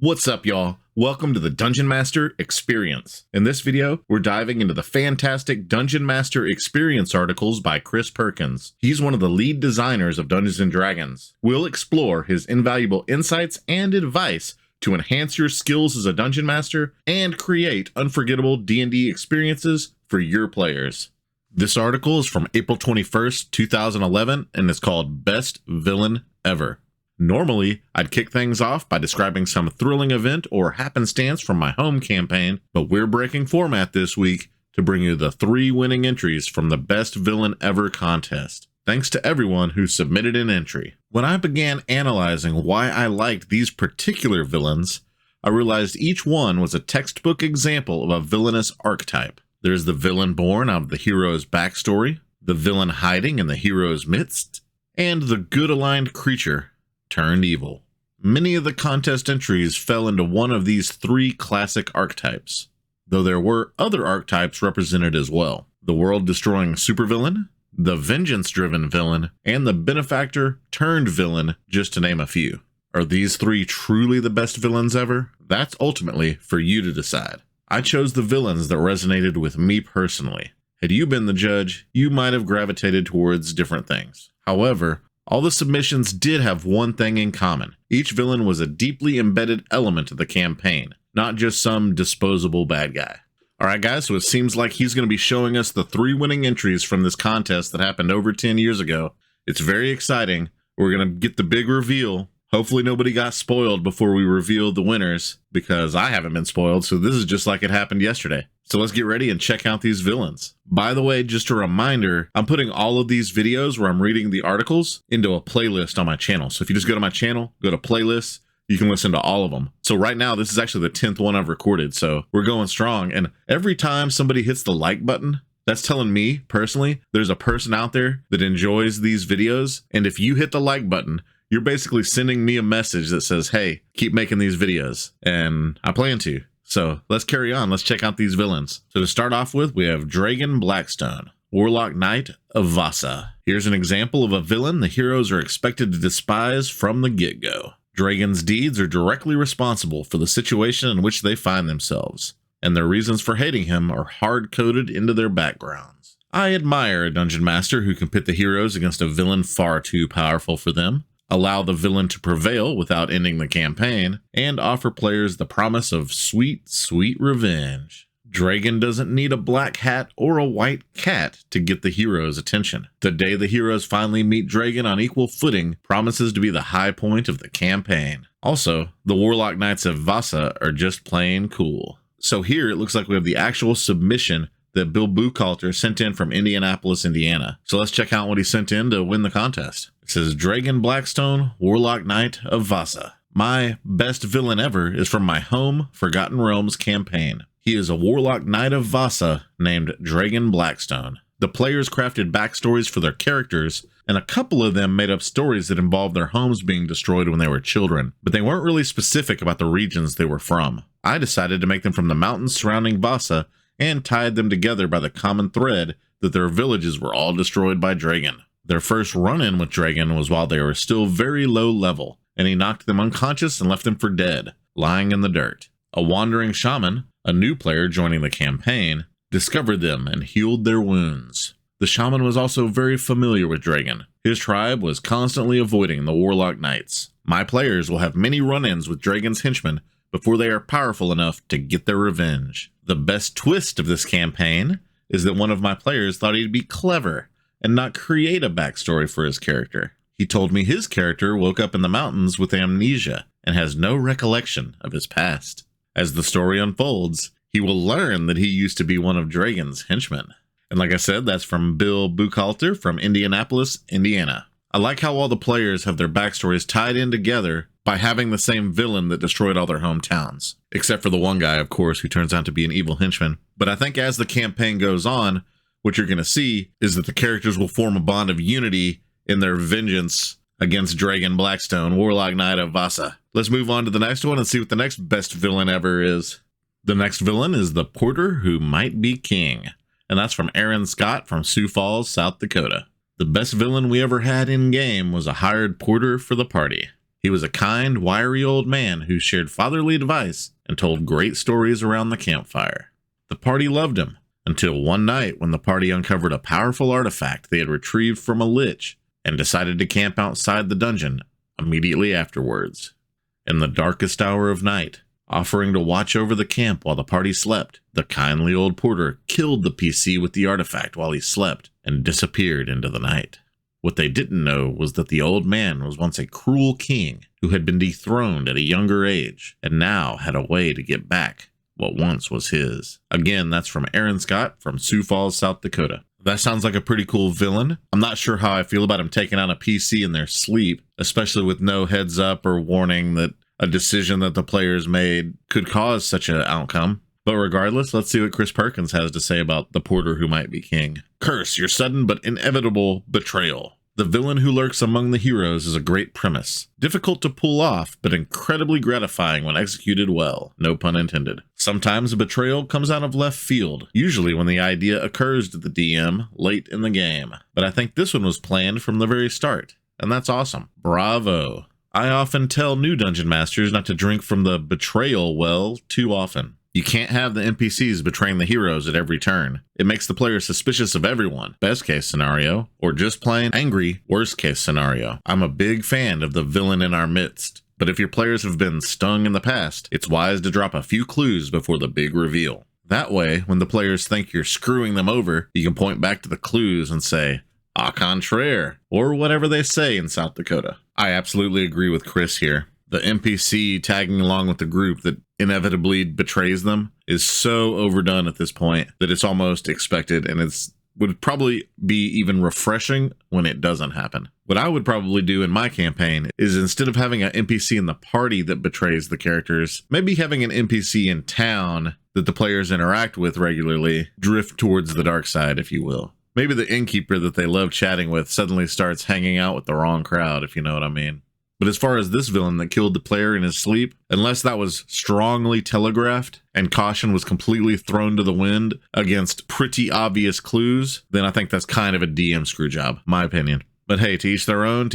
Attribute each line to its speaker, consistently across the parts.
Speaker 1: What's up, y'all? Welcome to the Dungeon Master Experience. In this video, we're diving into the fantastic Dungeon Master Experience articles by Chris Perkins. He's one of the lead designers of Dungeons & Dragons. We'll explore his invaluable insights and advice to enhance your skills as a Dungeon Master and create unforgettable D&D experiences for your players. This article is from April 21st, 2011, and it's called Best Villain Ever. Normally, I'd kick things off by describing some thrilling event or happenstance from my home campaign, but we're breaking format this week to bring you the 3 winning entries from the Best Villain Ever contest. Thanks to everyone who submitted an entry. When I began analyzing why I liked these particular villains, I realized each one was a textbook example of a villainous archetype. There's the villain born out of the hero's backstory, the villain hiding in the hero's midst, and the good-aligned creature turned evil. Many of the contest entries fell into one of these 3 classic archetypes, though there were other archetypes represented as well. The world-destroying supervillain, the vengeance-driven villain, and the benefactor-turned-villain, just to name a few. Are these 3 truly the best villains ever? That's ultimately for you to decide. I chose the villains that resonated with me personally. Had you been the judge, you might have gravitated towards different things. However, all the submissions did have one thing in common. Each villain was a deeply embedded element of the campaign, not just some disposable bad guy. Alright guys, so it seems like he's going to be showing us the 3 winning entries from this contest that happened over 10 years ago. It's very exciting. We're going to get the big reveal. Hopefully nobody got spoiled before we reveal the winners, because I haven't been spoiled, so this is just like it happened yesterday. So let's get ready and check out these villains. By the way, just a reminder, I'm putting all of these videos where I'm reading the articles into a playlist on my channel. So if you just go to my channel, go to playlists, you can listen to all of them. So right now, this is actually the 10th one I've recorded, so we're going strong. And every time somebody hits the like button, that's telling me, personally, there's a person out there that enjoys these videos. And if you hit the like button, you're basically sending me a message that says, hey, keep making these videos. And I plan to. So let's carry on. Let's check out these villains. So to start off with, we have Dragon Blackstone, Warlock Knight of Vasa. Here's an example of a villain the heroes are expected to despise from the get-go. Dragon's deeds are directly responsible for the situation in which they find themselves, and their reasons for hating him are hard-coded into their backgrounds. I admire a dungeon master who can pit the heroes against a villain far too powerful for them, allow the villain to prevail without ending the campaign, and offer players the promise of sweet, sweet revenge. Dragon doesn't need a black hat or a white cat to get the hero's attention. The day the heroes finally meet Dragon on equal footing promises to be the high point of the campaign. Also, the Warlock Knights of Vasa are just plain cool. So here it looks like we have the actual submission that Bill Buchalter sent in from Indianapolis, Indiana. So let's check out what he sent in to win the contest. It says, Dragon Blackstone, Warlock Knight of Vasa. My best villain ever is from my home Forgotten Realms campaign. He is a Warlock Knight of Vasa named Dragon Blackstone. The players crafted backstories for their characters, and a couple of them made up stories that involved their homes being destroyed when they were children, but they weren't really specific about the regions they were from. I decided to make them from the mountains surrounding Vasa and tied them together by the common thread that their villages were all destroyed by Dragon. Their first run-in with Dragon was while they were still very low level, and he knocked them unconscious and left them for dead, lying in the dirt. A wandering shaman, a new player joining the campaign, discovered them and healed their wounds. The shaman was also very familiar with Dragon. His tribe was constantly avoiding the Warlock Knights. My players will have many run-ins with Dragon's henchmen before they are powerful enough to get their revenge. The best twist of this campaign is that one of my players thought he'd be clever and not create a backstory for his character. He told me his character woke up in the mountains with amnesia and has no recollection of his past. As the story unfolds, he will learn that he used to be one of Dragon's henchmen. And like I said, that's from Bill Buchalter from Indianapolis, Indiana. I like how all the players have their backstories tied in together by having the same villain that destroyed all their hometowns. Except for the one guy, of course, who turns out to be an evil henchman. But I think as the campaign goes on, what you're going to see is that the characters will form a bond of unity in their vengeance against Dragon Blackstone, Warlock Knight of Vasa. Let's move on to the next one and see what the next best villain ever is. The next villain is the Porter Who Might Be King, and that's from Aaron Scott from Sioux Falls, South Dakota. The best villain we ever had in-game was a hired porter for the party. He was a kind, wiry old man who shared fatherly advice and told great stories around the campfire. The party loved him, until one night when the party uncovered a powerful artifact they had retrieved from a lich and decided to camp outside the dungeon immediately afterwards. In the darkest hour of night, offering to watch over the camp while the party slept, the kindly old porter killed the PC with the artifact while he slept and disappeared into the night. What they didn't know was that the old man was once a cruel king who had been dethroned at a younger age and now had a way to get back what once was his. Again, that's from Aaron Scott from Sioux Falls, South Dakota. That sounds like a pretty cool villain. I'm not sure how I feel about him taking out a PC in their sleep, especially with no heads up or warning that a decision that the players made could cause such an outcome. But regardless, let's see what Chris Perkins has to say about the porter who might be king. Curse, your sudden but inevitable betrayal. The villain who lurks among the heroes is a great premise. Difficult to pull off, but incredibly gratifying when executed well. No pun intended. Sometimes a betrayal comes out of left field, usually when the idea occurs to the DM late in the game. But I think this one was planned from the very start, and that's awesome. Bravo. I often tell new dungeon masters not to drink from the betrayal well too often. You can't have the NPCs betraying the heroes at every turn. It makes the player suspicious of everyone, best case scenario, or just plain angry, worst case scenario. I'm a big fan of the villain in our midst, but if your players have been stung in the past, it's wise to drop a few clues before the big reveal. That way, when the players think you're screwing them over, you can point back to the clues and say, au contraire, or whatever they say in South Dakota. I absolutely agree with Chris here. The NPC tagging along with the group that inevitably betrays them is so overdone at this point that it's almost expected, and would probably be even refreshing when it doesn't happen. What I would probably do in my campaign is, instead of having an NPC in the party that betrays the characters, maybe having an NPC in town that the players interact with regularly drift towards the dark side, if you will. Maybe the innkeeper that they love chatting with suddenly starts hanging out with the wrong crowd, if you know what I mean. But as far as this villain that killed the player in his sleep, unless that was strongly telegraphed and caution was completely thrown to the wind against pretty obvious clues, then I think that's kind of a DM screw job, my opinion. But hey, to each their own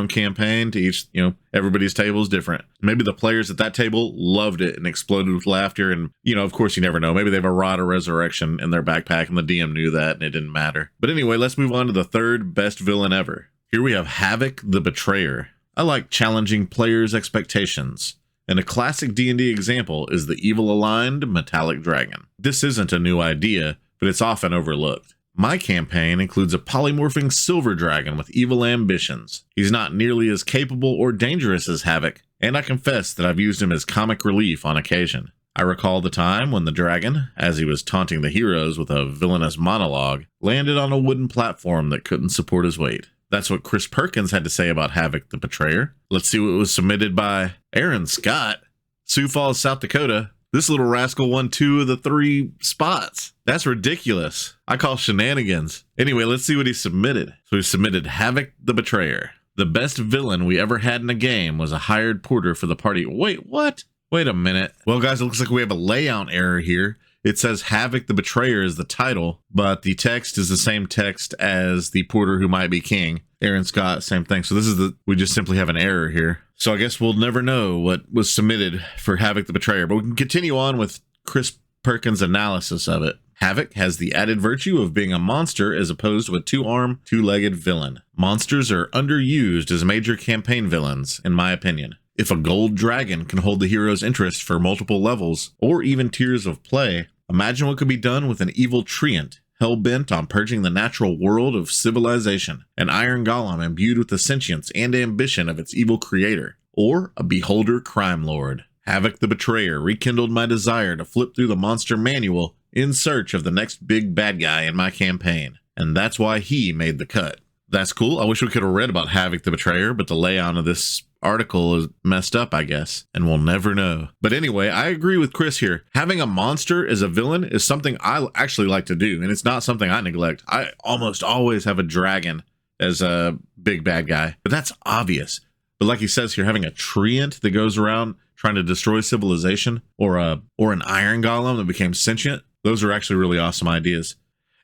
Speaker 1: campaign, to each, everybody's table is different. Maybe the players at that table loved it and exploded with laughter, and, of course you never know. Maybe they have a rod of resurrection in their backpack and the DM knew that and it didn't matter. But anyway, let's move on to the third best villain ever. Here we have Havoc the Betrayer. I like challenging players' expectations, and a classic D&D example is the evil-aligned metallic dragon. This isn't a new idea, but it's often overlooked. My campaign includes a polymorphing silver dragon with evil ambitions. He's not nearly as capable or dangerous as Havoc, and I confess that I've used him as comic relief on occasion. I recall the time when the dragon, as he was taunting the heroes with a villainous monologue, landed on a wooden platform that couldn't support his weight. That's what Chris Perkins had to say about Havoc the Betrayer. Let's see what was submitted by Aaron Scott, Sioux Falls, South Dakota. This little rascal won 2 of the 3 spots. That's ridiculous. I call shenanigans. Anyway, let's see what he submitted. So he submitted Havoc the Betrayer. The best villain we ever had in a game was a hired porter for the party. Wait, what? Wait a minute. Well, guys, it looks like we have a layout error here. It says Havoc the Betrayer is the title, but the text is the same text as the porter who might be king. Aaron Scott, same thing. So we just simply have an error here. So I guess we'll never know what was submitted for Havoc the Betrayer, but we can continue on with Chris Perkins' analysis of it. Havoc has the added virtue of being a monster as opposed to a 2-armed, 2-legged villain. Monsters are underused as major campaign villains, in my opinion. If a gold dragon can hold the hero's interest for multiple levels, or even tiers of play, imagine what could be done with an evil treant, hell-bent on purging the natural world of civilization, an iron golem imbued with the sentience and ambition of its evil creator, or a beholder crime lord. Havoc the Betrayer rekindled my desire to flip through the monster manual in search of the next big bad guy in my campaign, and that's why he made the cut. That's cool. I wish we could have read about Havoc the Betrayer, but the layout of this article is messed up, I guess, and we'll never know. But anyway, I agree with Chris here. Having a monster as a villain is something I actually like to do, and it's not something I neglect. I almost always have a dragon as a big bad guy, but that's obvious. But like he says here, having a treant that goes around trying to destroy civilization, or an iron golem that became sentient, those are actually really awesome ideas.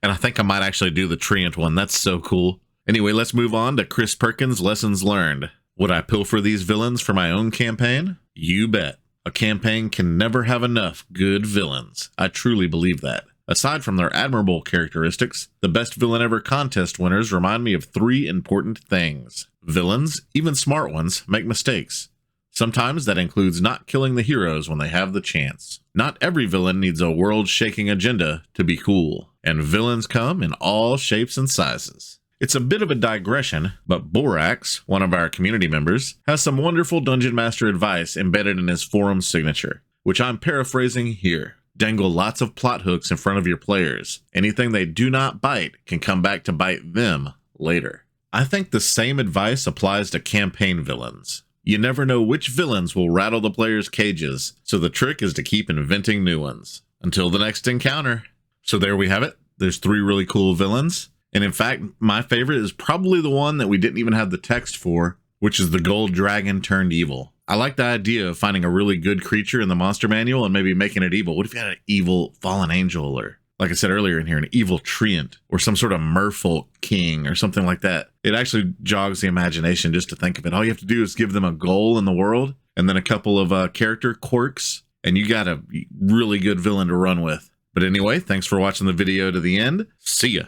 Speaker 1: And I think I might actually do the treant one. That's so cool. Anyway, let's move on to Chris Perkins' lessons learned. Would I pilfer these villains for my own campaign? You bet. A campaign can never have enough good villains. I truly believe that. Aside from their admirable characteristics, the Best Villain Ever contest winners remind me of 3 important things. Villains, even smart ones, make mistakes. Sometimes that includes not killing the heroes when they have the chance. Not every villain needs a world-shaking agenda to be cool, and villains come in all shapes and sizes. It's a bit of a digression, but Borax, one of our community members, has some wonderful Dungeon Master advice embedded in his forum signature, which I'm paraphrasing here. Dangle lots of plot hooks in front of your players. Anything they do not bite can come back to bite them later. I think the same advice applies to campaign villains. You never know which villains will rattle the players' cages, so the trick is to keep inventing new ones. Until the next encounter. So there we have it. There's 3 really cool villains. And in fact, my favorite is probably the one that we didn't even have the text for, which is the gold dragon turned evil. I like the idea of finding a really good creature in the monster manual and maybe making it evil. What if you had an evil fallen angel, or like I said earlier in here, an evil treant, or some sort of merfolk king or something like that? It actually jogs the imagination just to think of it. All you have to do is give them a goal in the world and then a couple of character quirks, and you got a really good villain to run with. But anyway, thanks for watching the video to the end. See ya.